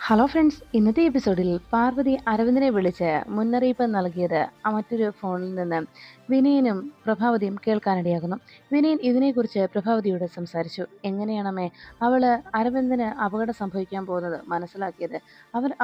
Hello friends, ഇന്നത്തെ എപ്പിസോഡിൽ പാർവതി അരവിന്ദനെ വിളിച്ച് മുന്നറിയിപ്പ് നൽകിയത് മറ്റൊരു ഫോണിൽ നിന്ന് വിനയനും പ്രഭാവതിയും കേൾക്കാനിടയാകുന്നു. വിനയൻ ഇതിനെക്കുറിച്ച് പ്രഭാവതിയോട് സംസാരിച്ചു. എങ്ങനെയാണമ്മേ അരവിന്ദന് അപകടം സംഭവിക്കാൻ പോകുന്നത് മനസ്സിലാക്കിയത്?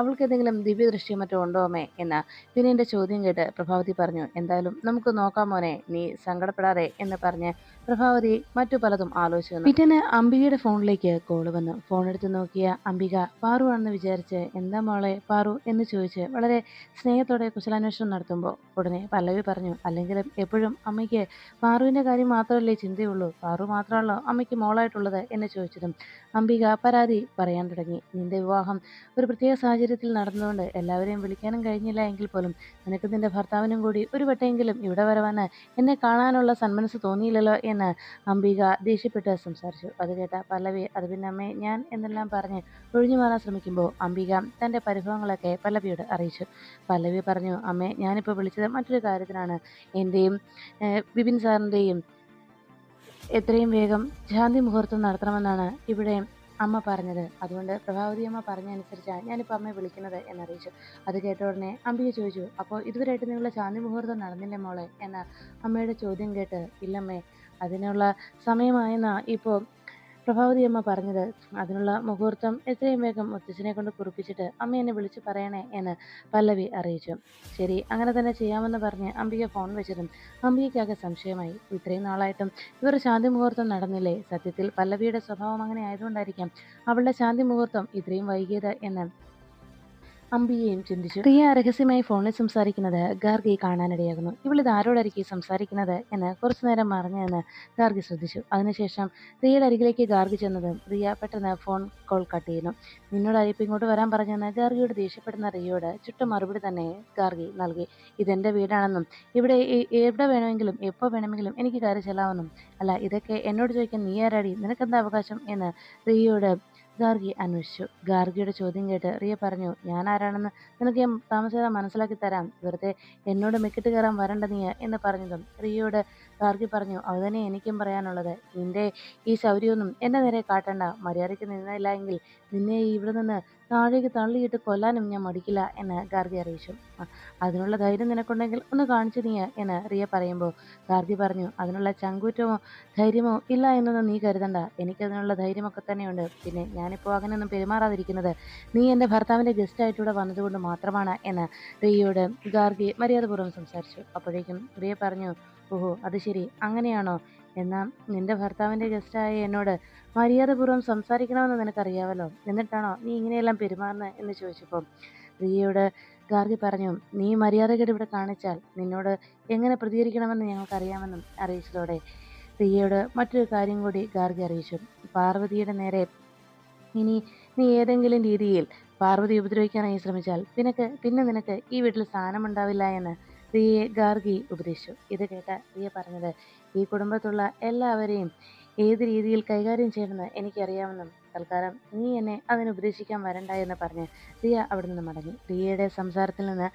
അവൾക്ക് എന്തെങ്കിലും ദിവ്യദൃഷ്ടിയോ മറ്റോ ഉണ്ടോ അമ്മേ എന്ന് വിനയന്റെ ചോദ്യം കേട്ട് പ്രഭാവതി പറഞ്ഞു. എന്തായാലും നമുക്ക് നോക്കാം മോനെ, നീ സങ്കടപ്പെടാതെ എന്ന് പറഞ്ഞ് പ്രഭാവതി മറ്റു പലതും ആലോചിച്ചു വന്നു. പിറ്റേന്ന് അംബികയുടെ ഫോണിലേക്ക് കോള് വന്നു. ഫോണെടുത്ത് നോക്കിയ അംബിക പാറു ആണെന്ന് വിചാരിച്ച് എന്താ മോളെ പാറു എന്ന് ചോദിച്ച് വളരെ സ്നേഹത്തോടെ കുശലാന്വേഷണം നടത്തുമ്പോൾ ഉടനെ പല്ലവി പറഞ്ഞു, അല്ലെങ്കിലും എപ്പോഴും അമ്മയ്ക്ക് പാറുവിൻ്റെ കാര്യം മാത്രമല്ലേ ചിന്തയുള്ളൂ, പാറു മാത്രമാണല്ലോ അമ്മയ്ക്ക് മോളായിട്ടുള്ളത് എന്ന് ചോദിച്ചതും അംബിക പരാതി പറയാൻ തുടങ്ങി. നിന്റെ വിവാഹം ഒരു പ്രത്യേക സാഹചര്യത്തിൽ നടന്നുകൊണ്ട് എല്ലാവരെയും വിളിക്കാനും കഴിഞ്ഞില്ല എങ്കിൽ പോലും നിനക്ക് നിന്റെ ഭർത്താവിനും കൂടി ഒരു വട്ടമെങ്കിലും ഇവിടെ വരവന്ന് എന്നെ കാണാനുള്ള സന്മനസ് തോന്നിയില്ലല്ലോ എന്ന് അംബിക ദേഷ്യപ്പെട്ട് സംസാരിച്ചു. അത് കേട്ട പല്ലവി അത് പിന്നെ അമ്മേ ഞാൻ എന്നെല്ലാം പറഞ്ഞ് ഒഴിഞ്ഞു മാറാൻ ശ്രമിക്കുമ്പോൾ അംബിക തൻ്റെ പരിഭവങ്ങളൊക്കെ പല്ലവിയോട് അറിയിച്ചു. പല്ലവി പറഞ്ഞു, അമ്മേ ഞാനിപ്പോൾ വിളിച്ചത് മറ്റൊരു കാര്യത്തിനാണ്. എൻ്റെയും വിപിൻ സാറിൻ്റെയും എത്രയും വേഗം ശാന്തി മുഹൂർത്തം നടത്തണമെന്നാണ് ഇവിടെ അമ്മ പറഞ്ഞത്. അതുകൊണ്ട് പ്രഭാവതി അമ്മ പറഞ്ഞനുസരിച്ചാണ് ഞാനിപ്പോൾ അമ്മയെ വിളിക്കുന്നത് എന്നറിയിച്ചു. അത് കേട്ട ഉടനെ അംബിക ചോദിച്ചു, അപ്പോൾ ഇതുവരെയായിട്ട് നിങ്ങളുടെ ശാന്തി മുഹൂർത്തം നടന്നില്ലേ മോളെ എന്ന അമ്മയുടെ ചോദ്യം കേട്ട് ഇല്ലമ്മേ, അതിനുള്ള സമയമായെന്നാ ഇപ്പോൾ പ്രഭാവതി അമ്മ പറഞ്ഞത്. അതിനുള്ള മുഹൂർത്തം എത്രയും വേഗം മുത്തച്ഛനെ കൊണ്ട് കുറിപ്പിച്ചിട്ട് അമ്മ എന്നെ വിളിച്ചു പറയണേ എന്ന് പല്ലവി അറിയിച്ചു. ശരി, അങ്ങനെ തന്നെ ചെയ്യാമെന്ന് പറഞ്ഞ് അംബിക ഫോൺ വെച്ചതും അംബികയ്ക്കാകെ സംശയമായി. ഇത്രയും നാളായിട്ടും ഇവർ ശാന്തി മുഹൂർത്തം നടന്നില്ലേ? സത്യത്തിൽ പല്ലവിയുടെ സ്വഭാവം അങ്ങനെ ആയതുകൊണ്ടായിരിക്കാം അവളുടെ ശാന്തി മുഹൂർത്തം ഇത്രയും വൈകിയത് എന്ന് അംബികയും ചിന്തിച്ചു. റിയ രഹസ്യമായി ഫോണിൽ സംസാരിക്കുന്നത് ഗാർഗി കാണാനിടയാകുന്നു. ഇവളിത് ആരോടായിരിക്കും സംസാരിക്കുന്നത് എന്ന് കുറച്ചു നേരം മറഞ്ഞെന്ന് ഗാർഗി ശ്രദ്ധിച്ചു. അതിനുശേഷം റിയയുടെ അരികിലേക്ക് ഗാർഗി ചെന്നതും റിയ പെട്ടെന്ന് ഫോൺ കോൾ കട്ട് ചെയ്യുന്നു. നിന്നോടായിരിക്കും ഇങ്ങോട്ട് വരാൻ പറഞ്ഞെന്ന് ഗാർഗിയോട് ദേഷ്യപ്പെടുന്ന റിയയോട് ചുട്ട മറുപടി തന്നെ ഗാർഗി നൽകി. ഇതെന്റെ വീടാണെന്നും ഇവിടെ എവിടെ വേണമെങ്കിലും എപ്പോൾ വേണമെങ്കിലും എനിക്ക് കയറി ചെല്ലാമെന്നും. അല്ല, ഇതൊക്കെ എന്നോട് ചോദിക്കാൻ നീ ആരാടി, നിനക്കെന്താ അവകാശം എന്ന് റിയയോട് ഗാർഗി അന്വേഷിച്ചു. ഗാർഗിയുടെ ചോദ്യം കേട്ട് റിയ പറഞ്ഞു, ഞാൻ ആരാണെന്ന് നിനക്ക് ഞാൻ താമസിയാതെ മനസ്സിലാക്കി തരാം, വെറുതെ എന്നോട് മെക്കിട്ട് കയറാൻ വരണ്ട നീ എന്ന് പറഞ്ഞതും റിയയോട് ഗാർഗി പറഞ്ഞു, അത് തന്നെ എനിക്കും പറയാനുള്ളത്. നിന്റെ ഈ ശൗര്യമൊന്നും എൻ്റെ നേരെ കാട്ടണ്ട. മര്യാദയ്ക്ക് നിന്നില്ല എങ്കിൽ നിന്നെ ഇവിടെ നിന്ന് താഴേക്ക് തള്ളിയിട്ട് കൊല്ലാനും ഞാൻ മടിക്കില്ല എന്ന് ഗാർഗി അറിയിച്ചു. അതിനുള്ള ധൈര്യം നിനക്കുണ്ടെങ്കിൽ ഒന്ന് കാണിച്ചു നീ എന്ന് റിയ പറയുമ്പോൾ ഗാർഗി പറഞ്ഞു, അതിനുള്ള ചങ്കൂറ്റമോ ധൈര്യമോ ഇല്ല എന്നൊന്നും നീ കരുതണ്ട. എനിക്കതിനുള്ള ധൈര്യമൊക്കെ തന്നെയുണ്ട്. പിന്നെ ഞാനിപ്പോൾ അങ്ങനെയൊന്നും പെരുമാറാതിരിക്കുന്നത് നീ എൻ്റെ ഭർത്താവിൻ്റെ ഗസ്റ്റായിട്ടൂടെ വന്നതുകൊണ്ട് മാത്രമാണ് എന്ന് റിയയോട് ഗാർഗി മര്യാദപൂർവ്വം സംസാരിച്ചു. അപ്പോഴേക്കും റിയ പറഞ്ഞു, ഓഹോ അത് ശരി, അങ്ങനെയാണോ? എന്നാൽ നിന്റെ ഭർത്താവിൻ്റെ ഗസ്റ്റായ എന്നോട് മര്യാദപൂർവ്വം സംസാരിക്കണമെന്ന് നിനക്കറിയാമല്ലോ, എന്നിട്ടാണോ നീ ഇങ്ങനെയെല്ലാം പെരുമാറുന്നത് എന്ന് ചോദിച്ചപ്പോൾ റിയയോട് ഗാർഗി പറഞ്ഞു, നീ മര്യാദകേട് ഇവിടെ കാണിച്ചാൽ നിന്നോട് എങ്ങനെ പ്രതികരിക്കണമെന്ന് ഞങ്ങൾക്കറിയാമെന്നും അറിയിച്ചതോടെ റിയയോട് മറ്റൊരു കാര്യം കൂടി ഗാർഗി അറിയിച്ചു. പാർവതിയുടെ നേരെ ഇനി നീ ഏതെങ്കിലും രീതിയിൽ പാർവതി ഉപദ്രവിക്കാനായി ശ്രമിച്ചാൽ പിന്നെ നിനക്ക് ഈ വീട്ടിൽ സ്ഥാനമുണ്ടാവില്ല എന്ന് റിയയെ ഗാർഗി ഉപദേശിച്ചു. ഇത് കേട്ട റിയ പറഞ്ഞത്, ഈ കുടുംബത്തുള്ള എല്ലാവരെയും ഏത് രീതിയിൽ കൈകാര്യം ചെയ്യണമെന്ന് എനിക്കറിയാമെന്നും തൽക്കാലം നീ എന്നെ അതിന് ഉപദേശിക്കാൻ വരണ്ട എന്ന് പറഞ്ഞ് റിയ അവിടെ നിന്ന് മടങ്ങി. റിയയുടെ സംസാരത്തിൽ നിന്ന്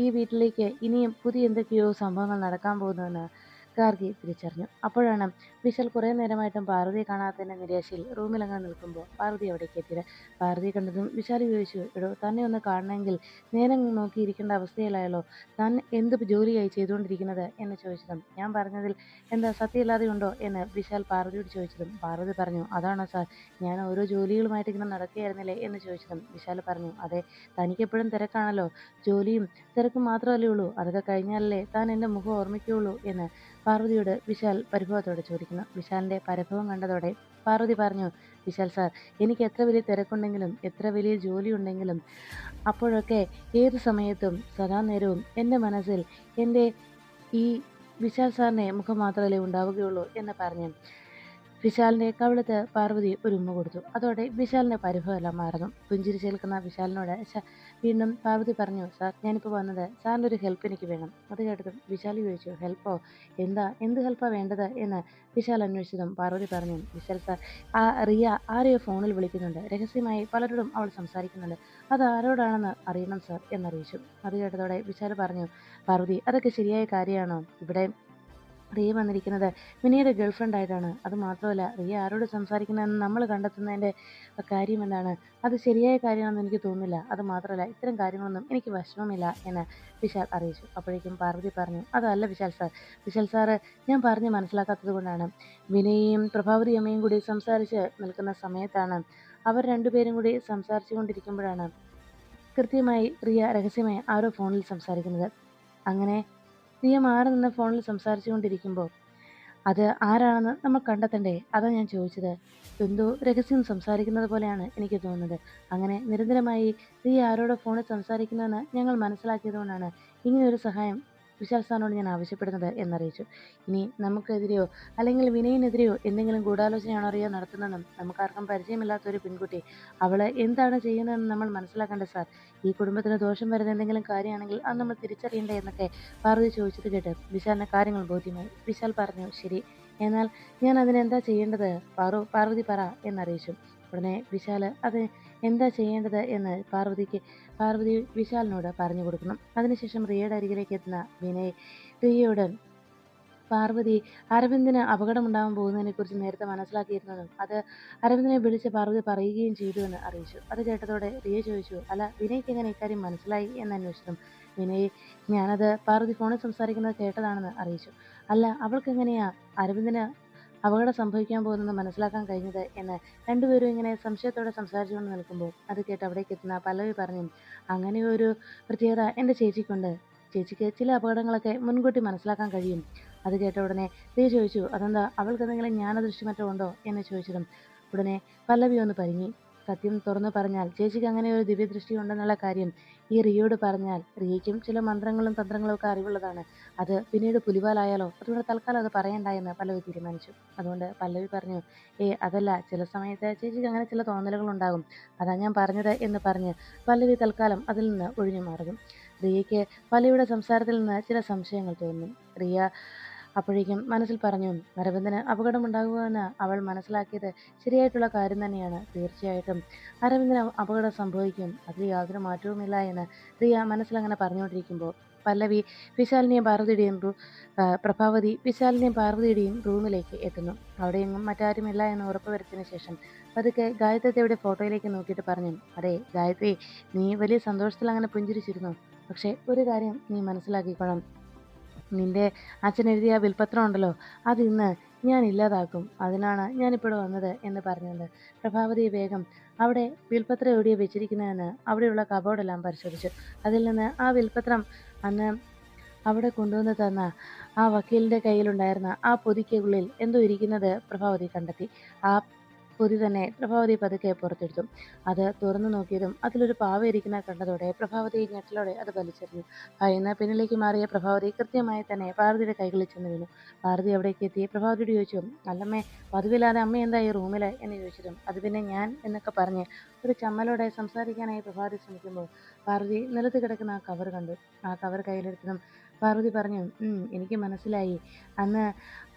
ഈ വീട്ടിലേക്ക് ഇനിയും പുതിയ എന്തൊക്കെയോ സംഭവങ്ങൾ നടക്കാൻ പോകുന്നുവെന്ന് ഗാർഗി തിരിച്ചറിഞ്ഞു. അപ്പോഴാണ് വിശാൽ കുറേ നേരമായിട്ടും പാർവതിയെ കാണാത്തതിൻ്റെ നിരാശയിൽ റൂമിലങ്ങ് നിൽക്കുമ്പോൾ പാർവതി അവിടേക്ക് എത്തിയത്. പാർവതിയെ കണ്ടതും വിശാൽ ചോദിച്ചു, എടോ തന്നെ ഒന്ന് കാണണമെങ്കിൽ നേരം നോക്കിയിരിക്കേണ്ട അവസ്ഥയിലായല്ലോ, താൻ എന്ത് ജോലിയായി ചെയ്തുകൊണ്ടിരിക്കുന്നത് എന്ന് ചോദിച്ചതും ഞാൻ പറഞ്ഞതിൽ എന്താ സത്യമില്ലാതെ ഉണ്ടോ എന്ന് വിശാൽ പാർവതിയോട് ചോദിച്ചതും പാർവതി പറഞ്ഞു, അതാണോ സാർ, ഞാൻ ഓരോ ജോലികളുമായിട്ട് ഇങ്ങനെ നടക്കുകയായിരുന്നില്ലേ എന്ന് ചോദിച്ചതും വിശാൽ പറഞ്ഞു, അതെ, തനിക്കെപ്പോഴും തിരക്കാണല്ലോ, ജോലിയും തിരക്കും മാത്രമല്ലേ ഉള്ളൂ, അതൊക്കെ കഴിഞ്ഞാലല്ലേ താൻ എൻ്റെ മുഖം ഓർമ്മിക്കുകയുള്ളൂ എന്ന് പാർവതിയോട് വിശാൽ പരിഭവത്തോടെ ചോദിക്കുന്നു. വിശാലിൻ്റെ പരിഭവം കണ്ടതോടെ പാർവതി പറഞ്ഞു, വിശാൽ സാർ, എനിക്ക് എത്ര വലിയ തിരക്കുണ്ടെങ്കിലും എത്ര വലിയ ജോലി ഉണ്ടെങ്കിലും അപ്പോഴൊക്കെ ഏത് സമയത്തും സദാനേരവും എൻ്റെ മനസ്സിൽ എൻ്റെ ഈ വിശാൽ സാറിൻ്റെ മുഖം മാത്രമല്ലേ ഉണ്ടാവുകയുള്ളൂ എന്ന് പറഞ്ഞ് വിശാലിൻ്റെ കവിളത്ത് പാർവതി ഒരു ഉമ്മ കൊടുത്തു. അതോടെ വിശാലിൻ്റെ പരിഭവമെല്ലാം മാറുന്നു. പുഞ്ചിരിച്ച് നിൽക്കുന്ന വിശാലിനോട് വീണ്ടും പാർവതി പറഞ്ഞു, സാർ, ഞാനിപ്പോൾ വന്നത് സാറിൻ്റെ ഒരു ഹെൽപ്പ് എനിക്ക് വേണം. അത് കേട്ടതും വിശാൽ ചോദിച്ചു, ഹെൽപ്പോ? എന്ത് ഹെൽപ്പാണ് വേണ്ടത് എന്ന് വിശാൽ അന്വേഷിച്ചതും പാർവതി പറഞ്ഞു, വിശാൽ സാർ, റിയ ആരെയോ ഫോണിൽ വിളിക്കുന്നുണ്ട്, രഹസ്യമായി പലരോടും അവൾ സംസാരിക്കുന്നുണ്ട്, അത് ആരോടാണെന്ന് അറിയണം സാർ എന്നറിയിച്ചു. അത് കേട്ടതോടെ വിശാൽ പറഞ്ഞു, പാർവതി, അതൊക്കെ ശരിയായ കാര്യമാണോ? ഇവിടെ റിയ വന്നിരിക്കുന്നത് വിനയുടെ ഗേൾ ഫ്രണ്ടായിട്ടാണ്. അതുമാത്രമല്ല റിയ ആരോട് സംസാരിക്കുന്നതെന്ന് നമ്മൾ കണ്ടെത്തുന്നതിൻ്റെ കാര്യം എന്താണ്? അത് ശരിയായ കാര്യമാണെന്ന് എനിക്ക് തോന്നുന്നില്ല. അതുമാത്രമല്ല ഇത്തരം കാര്യങ്ങളൊന്നും എനിക്ക് വശവുമില്ല എന്ന് വിശാൽ അറിയിച്ചു. അപ്പോഴേക്കും പാർവതി പറഞ്ഞു, അതല്ല വിശാൽ സാർ. വിശാൽ സാറ് ഞാൻ പറഞ്ഞ് മനസ്സിലാക്കാത്തത് കൊണ്ടാണ്. വിനയും പ്രഭാവതി അമ്മയും കൂടി സംസാരിച്ച് നിൽക്കുന്ന സമയത്താണ് അവർ രണ്ടുപേരും കൂടി സംസാരിച്ചു കൊണ്ടിരിക്കുമ്പോഴാണ് കൃത്യമായി റിയ രഹസ്യമായി ആരോ ഫോണിൽ സംസാരിക്കുന്നത്. അങ്ങനെ റിയ മാറി നിന്ന് ഫോണിൽ സംസാരിച്ചു കൊണ്ടിരിക്കുമ്പോൾ അത് ആരാണെന്ന് നമ്മൾ കണ്ടെത്തണ്ടേ? അതാ ഞാൻ ചോദിച്ചത്. എന്തോ രഹസ്യം സംസാരിക്കുന്നത് പോലെയാണ് എനിക്ക് തോന്നുന്നത്. അങ്ങനെ നിരന്തരമായി റിയ ആരോടോ ഫോണിൽ സംസാരിക്കുന്നുവെന്ന് ഞങ്ങൾ മനസ്സിലാക്കിയതുകൊണ്ടാണ് ഇങ്ങനെയൊരു സഹായം വിശാൽ സാറിനോട് ഞാൻ ആവശ്യപ്പെടുന്നത് എന്നറിയിച്ചു. ഇനി നമുക്കെതിരെയോ അല്ലെങ്കിൽ വിനയനെതിരെയോ എന്തെങ്കിലും ഗൂഢാലോചനയാണോ റിയ നടത്തുന്നതെന്നും നമുക്കാർക്കും പരിചയമില്ലാത്ത ഒരു പെൺകുട്ടി അവൾ എന്താണ് ചെയ്യുന്നതെന്ന് നമ്മൾ മനസ്സിലാക്കണ്ടേ സാർ? ഈ കുടുംബത്തിന് ദോഷം വരുന്ന എന്തെങ്കിലും കാര്യമാണെങ്കിൽ അത് നമ്മൾ തിരിച്ചറിയണ്ടേ എന്നൊക്കെ പാർവതി ചോദിച്ചത് കേട്ട് വിശാലിന് കാര്യങ്ങൾ ബോധ്യമായി. വിശാൽ പറഞ്ഞു, ശരി, എന്നാൽ ഞാൻ അതിനെന്താ ചെയ്യേണ്ടത് പാർവതി പറ എന്നറിയിച്ചു. ഉടനെ വിശാൽ അത് എന്താ ചെയ്യേണ്ടത് എന്ന് പാർവതി വിശാലിനോട് പറഞ്ഞു കൊടുക്കുന്നു. അതിനുശേഷം റിയയുടെ അരികിലേക്ക് എത്തുന്ന വിനയ് റിയയോട് പാർവതി അരവിന്ദിന് അപകടമുണ്ടാകാൻ പോകുന്നതിനെക്കുറിച്ച് നേരത്തെ മനസ്സിലാക്കിയിരുന്നതും അത് അരവിന്ദിനെ വിളിച്ച് പാർവതി പറയുകയും ചെയ്തു എന്ന് അറിയിച്ചു. അത് കേട്ടതോടെ റിയ ചോദിച്ചു, അല്ല വിനയ്ക്ക് എങ്ങനെ ഇക്കാര്യം മനസ്സിലായി എന്ന് അന്വേഷിച്ചു. വിനയ് ഞാനത് പാർവതി ഫോണിൽ സംസാരിക്കുന്നത് കേട്ടതാണെന്ന് അറിയിച്ചു. അല്ല അവൾക്ക് എങ്ങനെയാ അരവിന്ദിന് അപകടം സംഭവിക്കാൻ പോകുന്നത് മനസ്സിലാക്കാൻ കഴിഞ്ഞത് എന്ന് രണ്ടുപേരും ഇങ്ങനെ സംശയത്തോടെ സംസാരിച്ചുകൊണ്ട് നിൽക്കുമ്പോൾ അത് കേട്ട് അവിടേക്ക് എത്തുന്ന പല്ലവി പറഞ്ഞു, അങ്ങനെയൊരു പ്രത്യേകത എൻ്റെ ചേച്ചിക്കുണ്ട്. ചേച്ചിക്ക് ചില അപകടങ്ങളൊക്കെ മുൻകൂട്ടി മനസ്സിലാക്കാൻ കഴിയും. അത് കേട്ട ഉടനെ റിയ ചോദിച്ചു, അതെന്താ അവൾക്ക് എന്തെങ്കിലും ജ്ഞാനദൃഷ്ടി മറ്റോ ഉണ്ടോ എന്ന് ചോദിച്ചതും ഉടനെ പല്ലവി ഒന്ന് പരിങ്ങി. സത്യം തുറന്നു പറഞ്ഞാൽ ചേച്ചിക്ക് അങ്ങനെ ഒരു ദിവ്യദൃഷ്ടി ഉണ്ടെന്നുള്ള കാര്യം ഈ റിയയോട് പറഞ്ഞാൽ റിയയ്ക്കും ചില മന്ത്രങ്ങളും തന്ത്രങ്ങളും ഒക്കെ അറിവുള്ളതാണ്. അത് പിന്നീട് പുലിവാലായാലോ, അതുകൊണ്ട് തൽക്കാലം അത് പറയണ്ട എന്ന് പല്ലവി തീരുമാനിച്ചു. അതുകൊണ്ട് പല്ലവി പറഞ്ഞു, അതല്ല, ചില സമയത്ത് ചേച്ചിക്ക് അങ്ങനെ ചില തോന്നലുകൾ ഉണ്ടാകും, അതാ ഞാൻ പറഞ്ഞത് എന്ന് പറഞ്ഞ് പല്ലവി തൽക്കാലം അതിൽ നിന്ന് ഒഴിഞ്ഞു മാറും. റിയയ്ക്ക് പല്ലവിയുടെ സംസാരത്തിൽ നിന്ന് ചില സംശയങ്ങൾ തോന്നും. റിയ അപ്പോഴേക്കും മനസ്സിൽ പറഞ്ഞു, അരവിന്ദന് അപകടമുണ്ടാകുമെന്ന് അവൾ മനസ്സിലാക്കിയത് ശരിയായിട്ടുള്ള കാര്യം തന്നെയാണ്. തീർച്ചയായിട്ടും അരവിന്ദന് അപകടം സംഭവിക്കും, അതിൽ യാതൊരു മാറ്റവുമില്ല എന്ന് റിയ മനസ്സിലങ്ങനെ പറഞ്ഞുകൊണ്ടിരിക്കുമ്പോൾ പല്ലവി വിശാലിനെയും പാർവതിയുടെയും വിശാലിനെയും പാർവതിയുടെയും റൂമിലേക്ക് എത്തുന്നു. അവിടെയെങ്ങും മറ്റാരുമില്ല എന്ന് ഉറപ്പുവരുത്തിയതിനു ശേഷം പതുക്കെ ഗായത്രിയുടെ ഫോട്ടോയിലേക്ക് നോക്കിയിട്ട് പറഞ്ഞു, അതെ ഗായത്രി, നീ വലിയ സന്തോഷത്തിൽ അങ്ങനെ പുഞ്ചിരിച്ചിരുന്നു. പക്ഷേ ഒരു കാര്യം നീ മനസ്സിലാക്കിക്കോണം, നിന്റെ അച്ഛൻ എഴുതിയ വിൽപത്രം ഉണ്ടല്ലോ, അത് ഇന്ന് ഞാൻ ഇല്ലാതാക്കും. അതിനാണ് ഞാനിപ്പോൾ വന്നത് എന്ന് പറഞ്ഞുകൊണ്ട് പ്രഭാവതി വേഗം അവിടെ വിൽപത്രം എവിടെയാണ് വെച്ചിരിക്കുന്നതെന്ന് അവിടെയുള്ള കബോർഡെല്ലാം പരിശോധിച്ചു. അതിൽ നിന്ന് ആ വിൽപത്രം അന്ന് അവിടെ കൊണ്ടുവന്ന് തന്ന ആ വക്കീലിൻ്റെ കയ്യിലുണ്ടായിരുന്ന ആ പൊതിക്കുള്ളിൽ എന്തോ ഇരിക്കുന്നത് പ്രഭാവതി കണ്ടെത്തി. ആ പൊതി തന്നെ പ്രഭാവതി പതുക്കെ പുറത്തെടുത്തു. അത് തുറന്നു നോക്കിയതും അതിലൊരു പാവ ഇരിക്കുന്ന കണ്ടതോടെ പ്രഭാവതി ഞെട്ടലോടെ അത് വലിച്ചെറിഞ്ഞു. ഭയന്ന് പിന്നിലേക്ക് മാറിയ പ്രഭാവതി കൃത്യമായി തന്നെ പാർവതിയുടെ കൈകളിൽ ചെന്ന് വീണു. പാർവതി അവിടേക്ക് എത്തി പ്രഭാവതിയോട് ചോദിച്ചു, അല്ലമ്മേ, പതിവില്ലാതെ അമ്മ എന്താ ഈ റൂമിൽ എന്ന് ചോദിച്ചതും അത് പിന്നെ ഞാൻ എന്നൊക്കെ പറഞ്ഞ് ഒരു ചമ്മലോടെ സംസാരിക്കാനായി പ്രഭാവതി ശ്രമിക്കുമ്പോൾ പാർവതി നിലത്ത് കിടക്കുന്ന ആ കവർ കണ്ടു. ആ കവർ കയ്യിലെടുത്തതും പാർവതി പറഞ്ഞു, എനിക്ക് മനസ്സിലായി, അന്ന്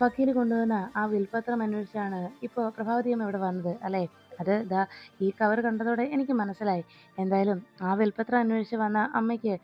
വക്കീൽ കൊണ്ടുവന്ന ആ വിൽപത്രം അന്വേഷിച്ചാണ് ഇപ്പോൾ പ്രഭാവതിയമ്മ ഇവിടെ വന്നത് അല്ലേ? അത് ദാ ഈ കവർ കണ്ടതോടെ എനിക്ക് മനസ്സിലായി. എന്തായാലും ആ വിൽപത്രം അന്വേഷിച്ച് വന്ന അമ്മയ്ക്ക്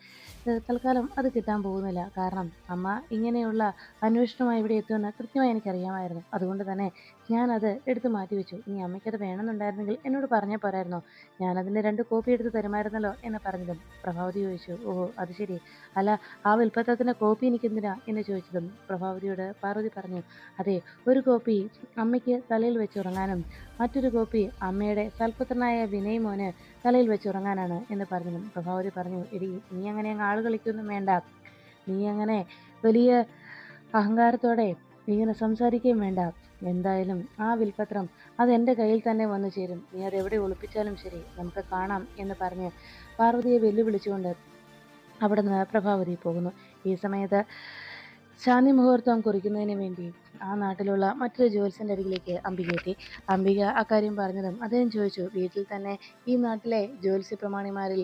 തൽക്കാലം അത് കിട്ടാൻ പോകുന്നില്ല. കാരണം അമ്മ ഇങ്ങനെയുള്ള അന്വേഷണവുമായി ഇവിടെ എത്തുമെന്ന് കൃത്യമായി എനിക്കറിയാമായിരുന്നു. അതുകൊണ്ട് തന്നെ ഞാനത് എടുത്ത് മാറ്റി വെച്ചു. ഇനി അമ്മയ്ക്കത് വേണമെന്നുണ്ടായിരുന്നെങ്കിൽ എന്നോട് പറഞ്ഞാൽ പോരായിരുന്നോ? ഞാനതിൻ്റെ 2 കോപ്പി എടുത്ത് തരുമായിരുന്നല്ലോ എന്ന് പറഞ്ഞതും പ്രഭാവതി ചോദിച്ചു, ഓഹോ അത് ശരി, അല്ല ആ വിൽപത്രത്തിൻ്റെ കോപ്പി എനിക്കെന്തിനാ എന്ന് ചോദിച്ചതും പ്രഭാവതിയോട് പാർവതി പറഞ്ഞു, അതെ, ഒരു കോപ്പി അമ്മയ്ക്ക് തലയിൽ വെച്ചുറങ്ങാനും മറ്റൊരു കോപ്പി അമ്മയുടെ സൽപുത്രനായ വിനയ് മോന് തലയിൽ വെച്ചുറങ്ങാനാണ് എന്ന് പറഞ്ഞതും പ്രഭാവതി പറഞ്ഞു, എടി നീ അങ്ങനെ അങ്ങ് ആള് കളിക്കൊന്നും വേണ്ട, നീ അങ്ങനെ വലിയ അഹങ്കാരത്തോടെ ഇങ്ങനെ സംസാരിക്കുകയും വേണ്ട. എന്തായാലും ആ വിൽപത്രം അത് എൻ്റെ കയ്യിൽ തന്നെ വന്നു ചേരും. നീ അതെവിടെ ഒളിപ്പിച്ചാലും ശരി, നമുക്ക് കാണാം എന്ന് പറഞ്ഞ് പാർവതിയെ വെല്ലുവിളിച്ചുകൊണ്ട് അവിടെ നിന്ന് പ്രഭാവതി പോകുന്നു. ഈ സമയത്ത് ശാന്തി മുഹൂർത്തം കുറിക്കുന്നതിന് വേണ്ടി ആ നാട്ടിലുള്ള മറ്റൊരു ജ്യോത്സ്യൻ്റെ അരികിലേക്ക് അംബിക എത്തി. അംബിക അക്കാര്യം പറഞ്ഞതും അദ്ദേഹം ചോദിച്ചു, വീട്ടിൽ തന്നെ ഈ നാട്ടിലെ ജ്യോത്സ്യ പ്രമാണിമാരിൽ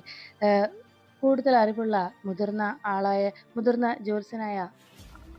കൂടുതൽ അറിവുള്ള മുതിർന്ന ജ്യോത്സ്യനായ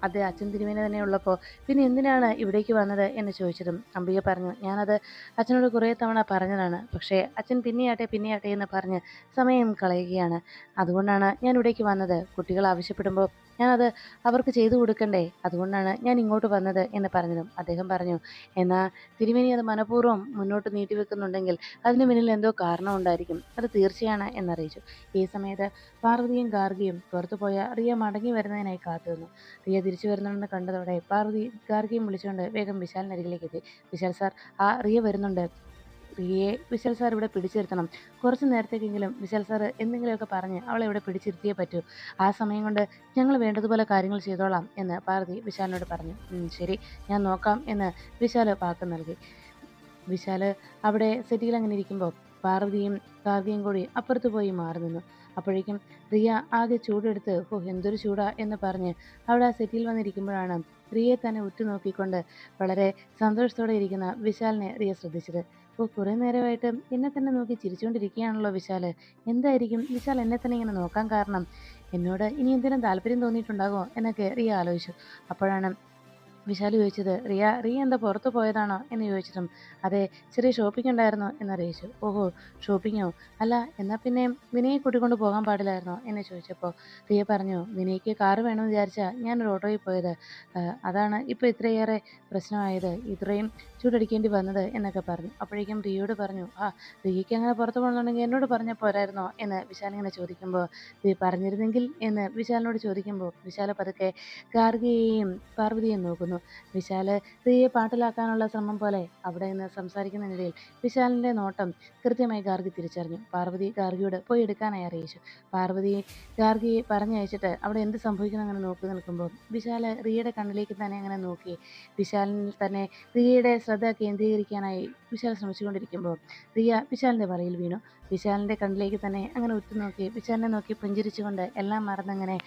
അത് അച്ഛൻ തിരുമേനി തന്നെ ഉള്ളപ്പോൾ പിന്നെ എന്തിനാണ് ഇവിടേക്ക് വന്നത് എന്ന് ചോദിച്ചതും അംബിക പറഞ്ഞു, ഞാനത് അച്ഛനോട് കുറേ തവണ പറഞ്ഞതാണ്. പക്ഷേ അച്ഛൻ പിന്നെയാട്ടെ എന്ന് പറഞ്ഞ് സമയം കളയുകയാണ്. അതുകൊണ്ടാണ് ഞാൻ ഇവിടേക്ക് വന്നത്. കുട്ടികൾ ആവശ്യപ്പെടുമ്പോൾ ഞാനത് അവർക്ക് ചെയ്തു കൊടുക്കണ്ടേ? അതുകൊണ്ടാണ് ഞാൻ ഇങ്ങോട്ട് വന്നത് എന്ന് പറഞ്ഞതും അദ്ദേഹം പറഞ്ഞു, എന്നാ തിരുമേനി അത് മനഃപൂർവ്വം മുന്നോട്ട് നീട്ടിവെക്കുന്നുണ്ടെങ്കിൽ അതിന് പിന്നിൽ എന്തോ കാരണമുണ്ടായിരിക്കും. അത് തീർച്ചയാണ് എന്നറിയിച്ചു. ഈ സമയത്ത് പാർവതിയും ഗാർഗിയും പുറത്തുപോയ റിയ മടങ്ങി വരുന്നതിനായി കാത്തുനിന്നു. റിയ തിരിച്ചു വരുന്നുണ്ടെന്ന് കണ്ടതോടെ പാർവതി ഗാർഗിയും വിളിച്ചുകൊണ്ട് വേഗം വിശാലിനരികിലേക്ക് എത്തി. വിശാൽ സാർ, ആ റിയ വരുന്നുണ്ട്. റിയയെ വിശാൽ സാർ ഇവിടെ പിടിച്ചിരുത്തണം. കുറച്ചു നേരത്തേക്കെങ്കിലും വിശാൽ സാർ എന്തെങ്കിലുമൊക്കെ പറഞ്ഞ് അവളെ ഇവിടെ പിടിച്ചിരുത്തിയേ പറ്റൂ. ആ സമയം കൊണ്ട് ഞങ്ങൾ വേണ്ടതുപോലെ കാര്യങ്ങൾ ചെയ്തോളാം എന്ന് പാർവതി വിശാലിനോട് പറഞ്ഞു. ശരി, ഞാൻ നോക്കാം എന്ന് വിശാൽ വാക്ക് നൽകി. വിശാല് അവിടെ സെറ്റിയിൽ അങ്ങനെ ഇരിക്കുമ്പോൾ പാർവതിയും ഗാർഗിയും കൂടി അപ്പുറത്ത് പോയി മാറി നിന്നു. അപ്പോഴേക്കും റിയ ആകെ ചൂടെടുത്ത് എന്തൊരു ചൂടാ എന്ന് പറഞ്ഞ് അവിടെ ആ സെറ്റിയിൽ വന്നിരിക്കുമ്പോഴാണ് റിയയെ തന്നെ ഉറ്റുനോക്കിക്കൊണ്ട് വളരെ സന്തോഷത്തോടെ ഇരിക്കുന്ന വിശാലിനെ റിയ ശ്രദ്ധിച്ചത്. കുറേ നേരമായിട്ട് എന്നെ തന്നെ നോക്കി ചിരിച്ചുകൊണ്ടിരിക്കുകയാണല്ലോ വിശാല്. എന്തായിരിക്കും വിശാൽ എന്നെ തന്നെ ഇങ്ങനെ നോക്കാൻ കാരണം? എന്നോട് ഇനി എന്തെങ്കിലും താല്പര്യം തോന്നിയിട്ടുണ്ടാകുമോ എന്നൊക്കെ റിയ ആലോചിച്ചു. അപ്പോഴാണ് വിശാല് ചോദിച്ചത്, റിയ എന്താ പുറത്ത് പോയതാണോ എന്ന് ചോദിച്ചിട്ടും അതെ, ചെറിയ ഷോപ്പിംഗ് ഉണ്ടായിരുന്നോ എന്നറിയിച്ചു. ഷോപ്പിങ്ങോ? അല്ല, എന്നാൽ പിന്നെ വിനയെ കൂട്ടിക്കൊണ്ട് പോകാൻ പാടില്ലായിരുന്നോ എന്ന് ചോദിച്ചപ്പോൾ റിയ പറഞ്ഞു, വിനയ്ക്ക് കാറ് വേണമെന്ന് വിചാരിച്ചാ ഞാനൊരു ഓട്ടോയിൽ പോയത്. അതാണ് ഇപ്പോൾ ഇത്രയേറെ പ്രശ്നമായത്, ഇത്രയും ചൂടടിക്കേണ്ടി വന്നത് എന്നൊക്കെ പറഞ്ഞു. അപ്പോഴേക്കും റിയയോട് പറഞ്ഞു, റിയയ്ക്ക് അങ്ങനെ പുറത്ത് പോകണമെന്നുണ്ടെങ്കിൽ എന്നോട് പറഞ്ഞാൽ പോരായിരുന്നോ എന്ന് വിശാലിങ്ങനെ ചോദിക്കുമ്പോൾ, പറഞ്ഞിരുന്നെങ്കിൽ എന്ന് വിശാലിനോട് ചോദിക്കുമ്പോൾ വിശാല പതുക്കെ ഗാർഗിയെയും പാർവതിയെയും നോക്കുന്നു. വിശാല് റിയയെ പാട്ടിലാക്കാനുള്ള ശ്രമം പോലെ അവിടെ നിന്ന് സംസാരിക്കുന്നതിനിടയിൽ വിശാലിന്റെ നോട്ടം കൃത്യമായി ഗാർഗി തിരിച്ചറിഞ്ഞു. പാർവതി ഗാർഗിയോട് പോയി എടുക്കാനായി അറിയിച്ചു. പാർവതി ഗാർഗിയെ പറഞ്ഞയച്ചിട്ട് അവിടെ എന്ത് സംഭവിക്കുന്നു അങ്ങനെ നോക്കി നിൽക്കുമ്പോൾ വിശാല് റിയയുടെ കണ്ണിലേക്ക് തന്നെ അങ്ങനെ നോക്കി വിശാലിൽ തന്നെ റിയയുടെ ശ്രദ്ധ കേന്ദ്രീകരിക്കാനായി വിശാൽ ശ്രമിച്ചുകൊണ്ടിരിക്കുമ്പോൾ റിയ വിശാലിന്റെ വലയിൽ വീണു. വിശാലിന്റെ കണ്ണിലേക്ക് തന്നെ അങ്ങനെ ഉറ്റുനോക്കി വിശാലിനെ നോക്കി പുഞ്ചിരിച്ചുകൊണ്ട് എല്ലാം മറന്നങ്ങനെ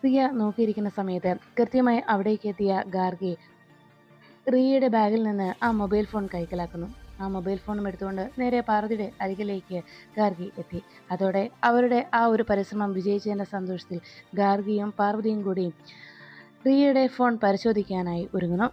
റിയ നോക്കിയിരിക്കുന്ന സമയത്ത് കൃത്യമായി അവിടേക്ക് എത്തിയ ഗാർഗി റിയയുടെ ബാഗിൽ നിന്ന് ആ മൊബൈൽ ഫോൺ കൈക്കലാക്കുന്നു. ആ മൊബൈൽ ഫോണും എടുത്തുകൊണ്ട് നേരെ പാർവതിയുടെ അരികിലേക്ക് ഗാർഗി എത്തി. അതോടെ അവരുടെ ആ ഒരു പരിശ്രമം വിജയിച്ചതിൻ്റെ സന്തോഷത്തിൽ ഗാർഗിയും പാർവതിയും കൂടി റിയയുടെ ഫോൺ പരിശോധിക്കാനായി ഒരുങ്ങുന്നു.